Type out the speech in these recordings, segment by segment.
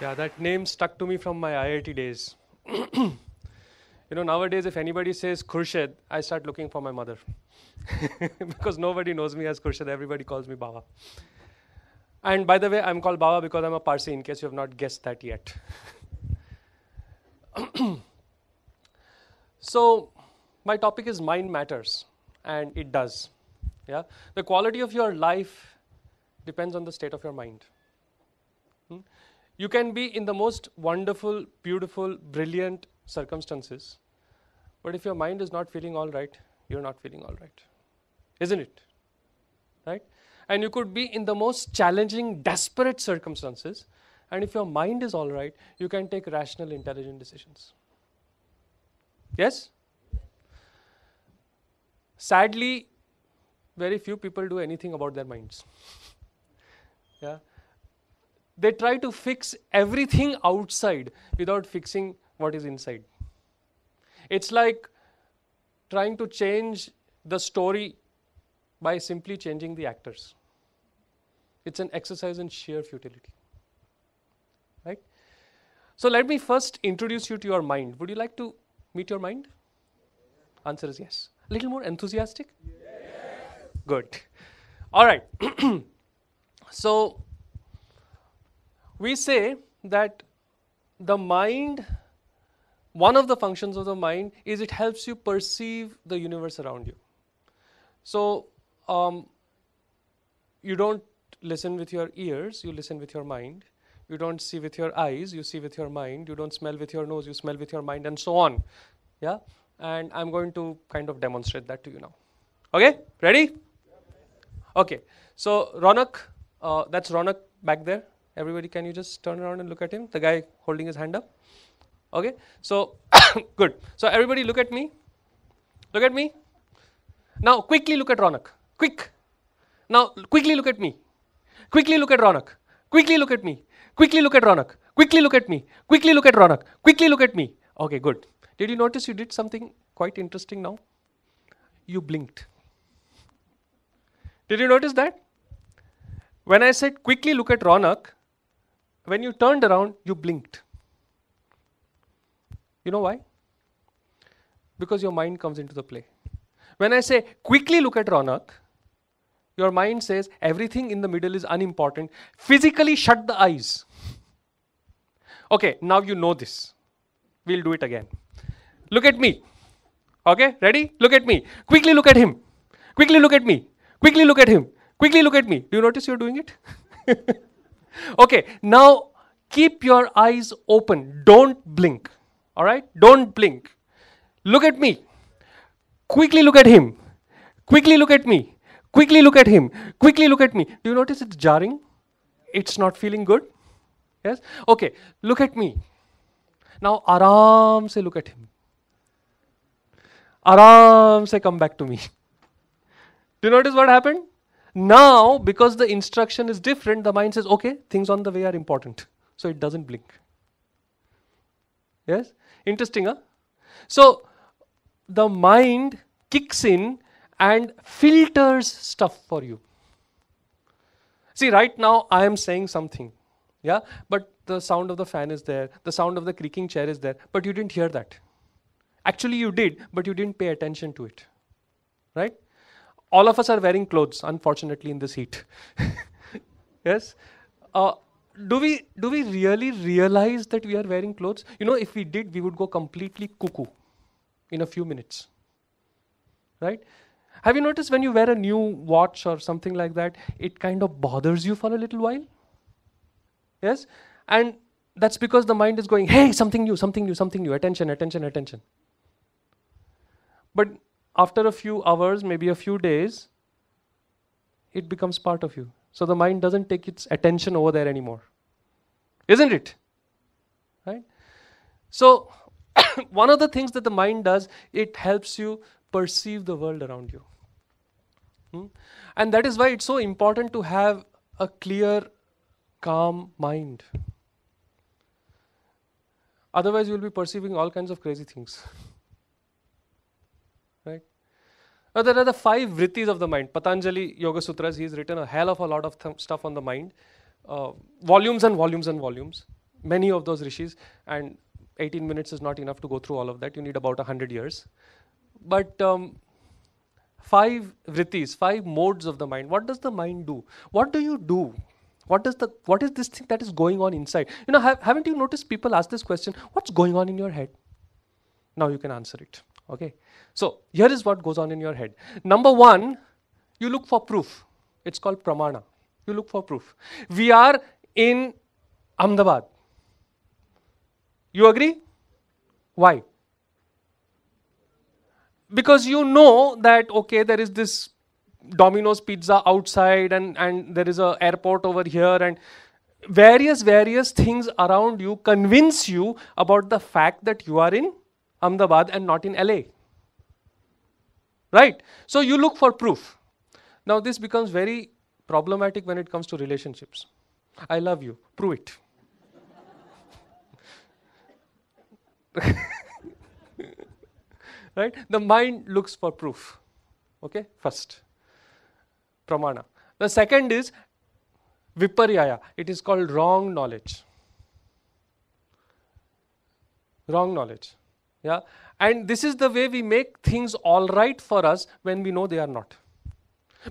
Yeah, that name stuck to me from my IIT days. Nowadays, if anybody says Khurshed, I start looking for my mother. Because nobody knows me as Khurshed, everybody calls me Baba. And by the way, I'm called Baba because I'm a Parsi, in case you have not guessed that yet. So, my topic is mind matters, and it does. Yeah, the quality of your life depends on the state of your mind. You can be in the most wonderful, beautiful, brilliant circumstances, but if your mind is not feeling all right, you're not feeling all right. Isn't it? Right? And you could be in the most challenging, desperate circumstances, and if your mind is all right, you can take rational, intelligent decisions. Yes? Sadly, very few people do anything about their minds. Yeah. They try to fix everything outside without fixing what is inside. It's like trying to change the story by simply changing the actors. It's an exercise in sheer futility. Right? So let me first introduce you to your mind. Would you like to meet your mind? Answer is yes. A little more enthusiastic? Yes. Good. All right. So we say that the mind, one of the functions of the mind is it helps you perceive the universe around you. So you don't listen with your ears, you listen with your mind. You don't see with your eyes, you see with your mind. You don't smell with your nose, you smell with your mind, and so on. Yeah? And I'm going to kind of demonstrate that to you now. Okay? Ready? Okay. So Ronak, that's Ronak back there. Everybody, can you just turn around and look at him? The guy holding his hand up. Okay? So, good. So everybody look at me. Look at me. Now quickly look at Ronak. Quick. Now quickly look at me. Quickly look at Ronak. Quickly look at me. Quickly look at Ronak. Quickly look at me. Quickly look at Ronak. Quickly look at me. Okay, good. Did you notice you did something quite interesting now? You blinked. Did you notice that? When I said quickly look at Ronak, when you turned around, you blinked. You know why? Because your mind comes into the play. When I say quickly look at Ronak, your mind says everything in the middle is unimportant. Physically shut the eyes. Okay, now you know this. We'll do it again. Look at me. Okay, ready? Look at me. Quickly look at him. Quickly look at me. Quickly look at him. Quickly look at me. Do you notice you're doing it? Okay, now keep your eyes open. Don't blink. All right? Don't blink. Look at me. Quickly look at him. Quickly look at me. Quickly look at him. Quickly look at me. Do you notice it's jarring? It's not feeling good? Yes? Okay, look at me. Now, aaram se look at him. Aaram se come back to me. Do you notice what happened? Now, because the instruction is different, the mind says, okay, things on the way are important. So it doesn't blink. Yes? Interesting, huh? So, the mind kicks in and filters stuff for you. See, right now I am saying something. Yeah? But the sound of the fan is there. The sound of the creaking chair is there. But you didn't hear that. Actually, you did, but you didn't pay attention to it. Right? All of us are wearing clothes, unfortunately, in this heat. Yes? Do we really realize that we are wearing clothes? You know, if we did, we would go completely cuckoo in a few minutes. Right? Have you noticed when you wear a new watch or something like that, it kind of bothers you for a little while? Yes? And that's because the mind is going, hey, something new, something new, something new, attention, attention, attention. But after a few hours, maybe a few days, it becomes part of you. So the mind doesn't take its attention over there anymore. Isn't it? Right? So one of the things that the mind does, it helps you perceive the world around you. And that is why it's so important to have a clear, calm mind. Otherwise, you'll be perceiving all kinds of crazy things. Right? Now, there are the 5 vrittis of the mind. Patanjali Yoga Sutras, he's written a hell of a lot of stuff on the mind. Volumes and volumes and volumes. many of those rishis, and 18 minutes is not enough to go through all of that. You need about 100 years. But 5 vrittis, 5 modes of the mind. What does the mind do? What do you do? What is this thing that is going on inside? Haven't you noticed people ask this question, what's going on in your head? Now you can answer it. Okay. So here is what goes on in your head. Number 1, you look for proof. It's called pramana. You look for proof. We are in Ahmedabad. You agree? Why? Because you know that, okay, there is this Domino's pizza outside, and there is a airport over here, and various things around you convince you about the fact that you are in Ahmedabad and not in LA. Right? So you look for proof. Now this becomes very problematic when it comes to relationships. I love you. Prove it. Right? The mind looks for proof. Okay? First. Pramana. The second is viparyaya. It is called wrong knowledge. Wrong knowledge. Yeah? And this is the way we make things all right for us when we know they are not.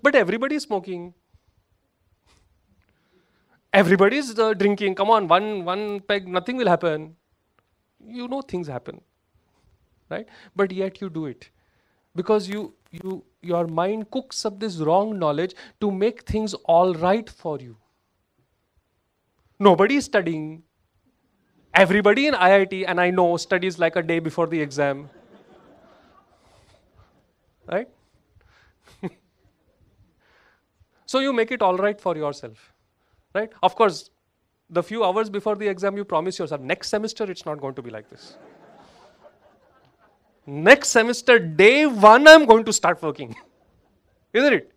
But everybody is smoking. Everybody is drinking. Come on, one peg, nothing will happen. You know things happen. Right? But yet you do it. Because your mind cooks up this wrong knowledge to make things all right for you. Nobody is studying. Everybody in IIT, and I know, studies like a day before the exam. Right? So you make it all right for yourself. Right? Of course, the few hours before the exam you promise yourself, next semester it's not going to be like this. Next semester, day 1, I'm going to start working. Isn't it?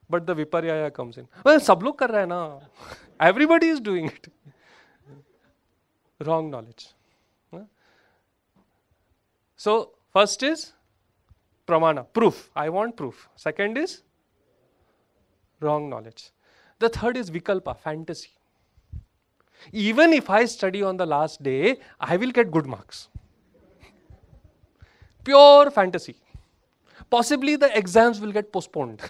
But the viparyaya comes in. Well, sab log kar rahe hai na. Everybody is doing it. Wrong knowledge. So, first is pramana, proof. I want proof. Second is wrong knowledge. The third is vikalpa, fantasy. Even if I study on the last day, I will get good marks. Pure fantasy. Possibly the exams will get postponed.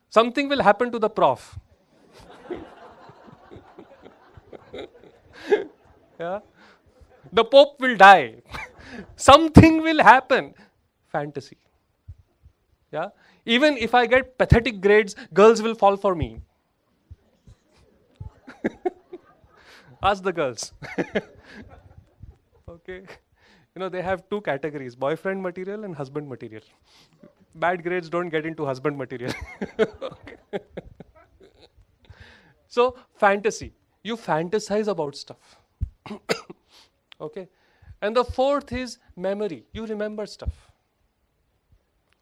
Something will happen to the prof. Yeah? The Pope will die. Something will happen. Fantasy. Yeah? Even if I get pathetic grades, girls will fall for me. Ask the girls. Okay. They have 2 categories, boyfriend material and husband material. Bad grades don't get into husband material. Okay. So, fantasy. You fantasize about stuff. Okay. And the fourth is memory. You remember stuff.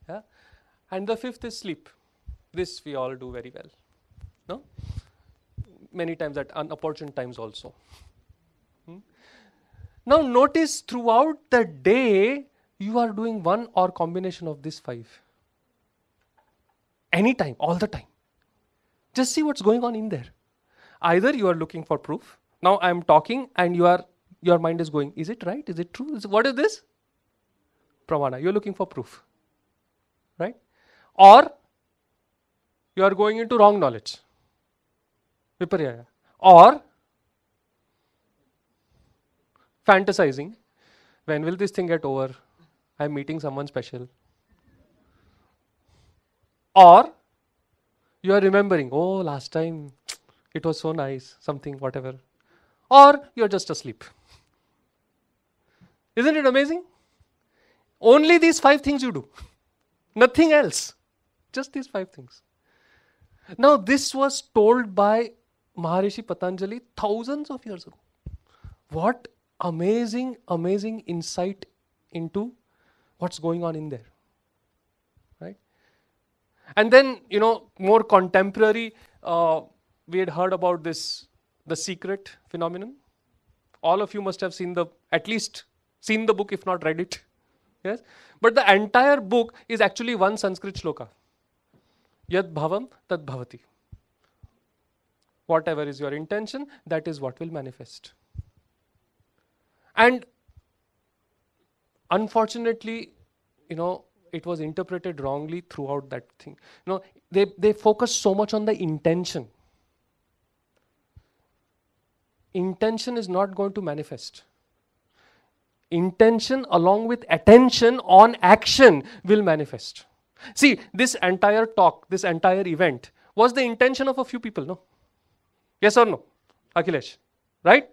Yeah. And the fifth is sleep. This we all do very well. No? Many times at unopportune times also. Now notice throughout the day, you are doing one or combination of these 5. Anytime, all the time. Just see what's going on in there. Either you are looking for proof. Now I am talking and your mind is going, is it right? Is it true? What is this? Pramana. You're looking for proof. Right? Or you are going into wrong knowledge. Viparyaya. Or fantasizing. When will this thing get over? I'm meeting someone special. Or you are remembering, oh, last time it was so nice, something, whatever. Or you're just asleep. Isn't it amazing? Only these 5 things you do. Nothing else. Just these 5 things. Now this was told by Maharishi Patanjali thousands of years ago. What amazing insight into what's going on in there. Right? And then, more contemporary, we had heard about this, the secret phenomenon. All of you must have at least seen the book, if not read it. Yes? But the entire book is actually one Sanskrit shloka. Yad bhavam tad bhavati. Whatever is your intention, that is what will manifest. And unfortunately, it was interpreted wrongly throughout that thing. They focus so much on the intention. Intention is not going to manifest. Intention along with attention on action will manifest. See, this entire talk, this entire event was the intention of a few people, no? Yes or no? Akhilesh, right?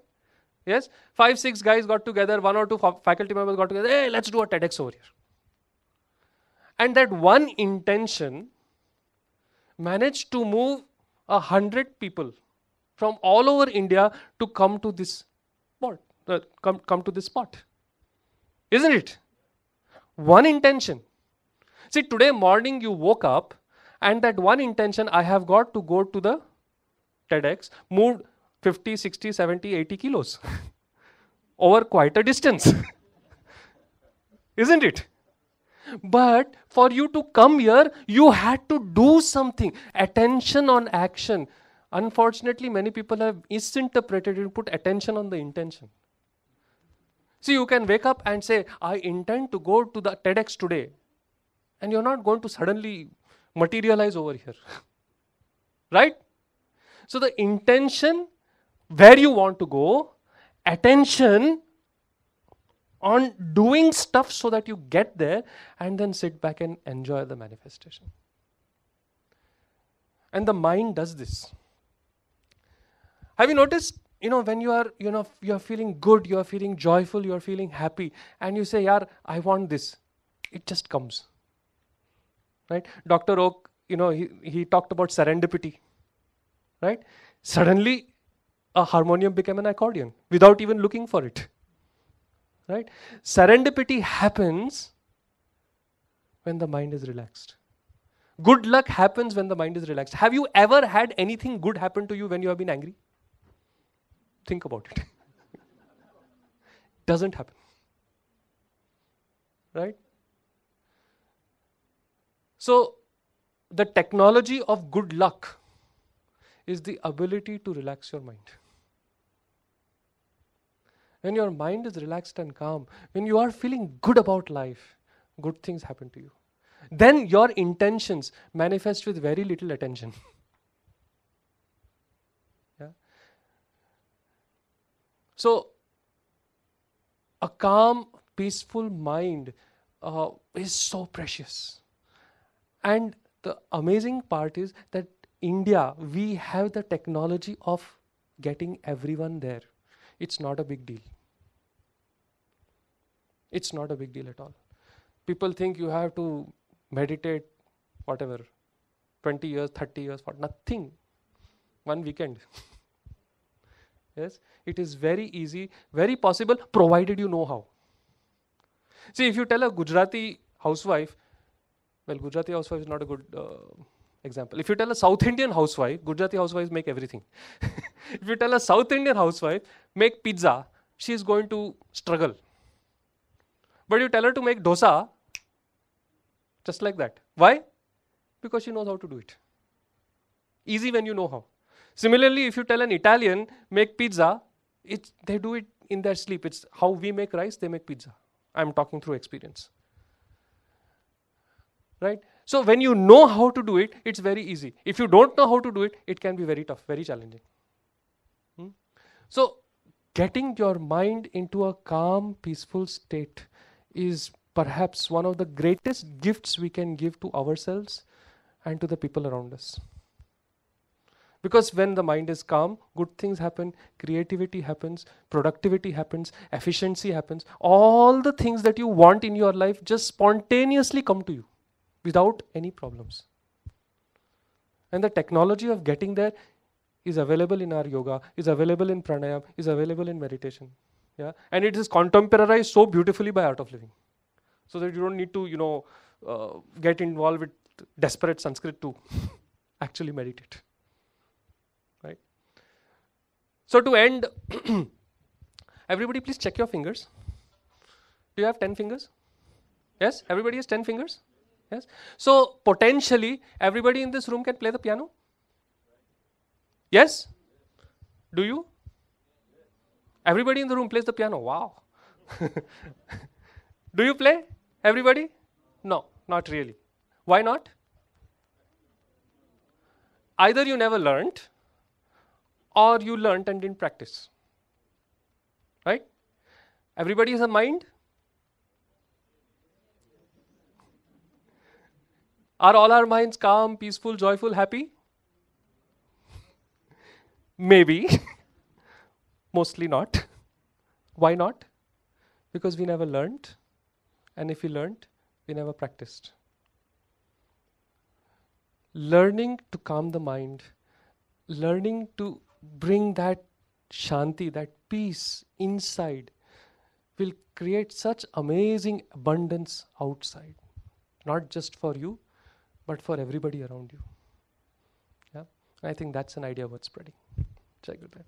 Yes? 5, 6 guys got together, 1 or 2 faculty members got together, hey, let's do a TEDx over here. And that one intention managed to move 100 people from all over India to come to this spot. Come to this spot. Isn't it? One intention. See, today morning you woke up and that one intention, I have got to go to the TEDx, moved 50, 60, 70, 80 kilos over quite a distance. Isn't it? But for you to come here, you had to do something. Attention on action. Unfortunately, many people have misinterpreted it, put attention on the intention. See, you can wake up and say, I intend to go to the TEDx today. And you're not going to suddenly materialize over here. Right? So the intention, where you want to go, attention on doing stuff so that you get there, and then sit back and enjoy the manifestation. And the mind does this. Have you noticed, when you are feeling good, you are feeling joyful, you are feeling happy, and you say, yaar, I want this. It just comes. Right? Dr. Oak, he talked about serendipity. Right? Suddenly, a harmonium became an accordion without even looking for it. Right? Serendipity happens when the mind is relaxed. Good luck happens when the mind is relaxed. Have you ever had anything good happen to you when you have been angry? Think about it. Doesn't happen. Right? So, the technology of good luck is the ability to relax your mind. When your mind is relaxed and calm, when you are feeling good about life, good things happen to you. Then your intentions manifest with very little attention. Yeah? So, a calm, peaceful mind is so precious. And the amazing part is that India, we have the technology of getting everyone there. It's not a big deal. It's not a big deal at all. People think you have to meditate, whatever, 20 years, 30 years, for nothing. One weekend. Yes, it is very easy, very possible, provided you know how. See, if you tell a Gujarati housewife, well, Gujarati housewife is not a good example. If you tell a South Indian housewife, Gujarati housewives make everything. If you tell a South Indian housewife, make pizza, she is going to struggle. But you tell her to make dosa, just like that. Why? Because she knows how to do it. Easy when you know how. Similarly, if you tell an Italian, make pizza, they do it in their sleep. It's how we make rice, they make pizza. I'm talking through experience. Right? So when you know how to do it, it's very easy. If you don't know how to do it, it can be very tough, very challenging. So getting your mind into a calm, peaceful state is perhaps one of the greatest gifts we can give to ourselves and to the people around us. Because when the mind is calm, good things happen, creativity happens, productivity happens, efficiency happens. All the things that you want in your life just spontaneously come to you without any problems. And the technology of getting there is available in our yoga, is available in pranayam, is available in meditation. Yeah? And it is contemporarized so beautifully by Art of Living. So that you don't need to, get involved with desperate Sanskrit to actually meditate. Right? So to end, everybody please check your fingers. Do you have 10 fingers? Yes? Everybody has 10 fingers? Yes? So potentially, everybody in this room can play the piano? Yes? Do you? Everybody in the room plays the piano. Wow. Do you play? Everybody? No, not really. Why not? Either you never learned or you learnt and didn't practice. Right? Everybody has a mind? Are all our minds calm, peaceful, joyful, happy? Maybe. Mostly not. Why not? Because we never learned. And if we learned, we never practiced. Learning to calm the mind, learning to bring that shanti, that peace inside, will create such amazing abundance outside. Not just for you, but for everybody around you. Yeah, and I think that's an idea worth spreading. Jai Gurudev.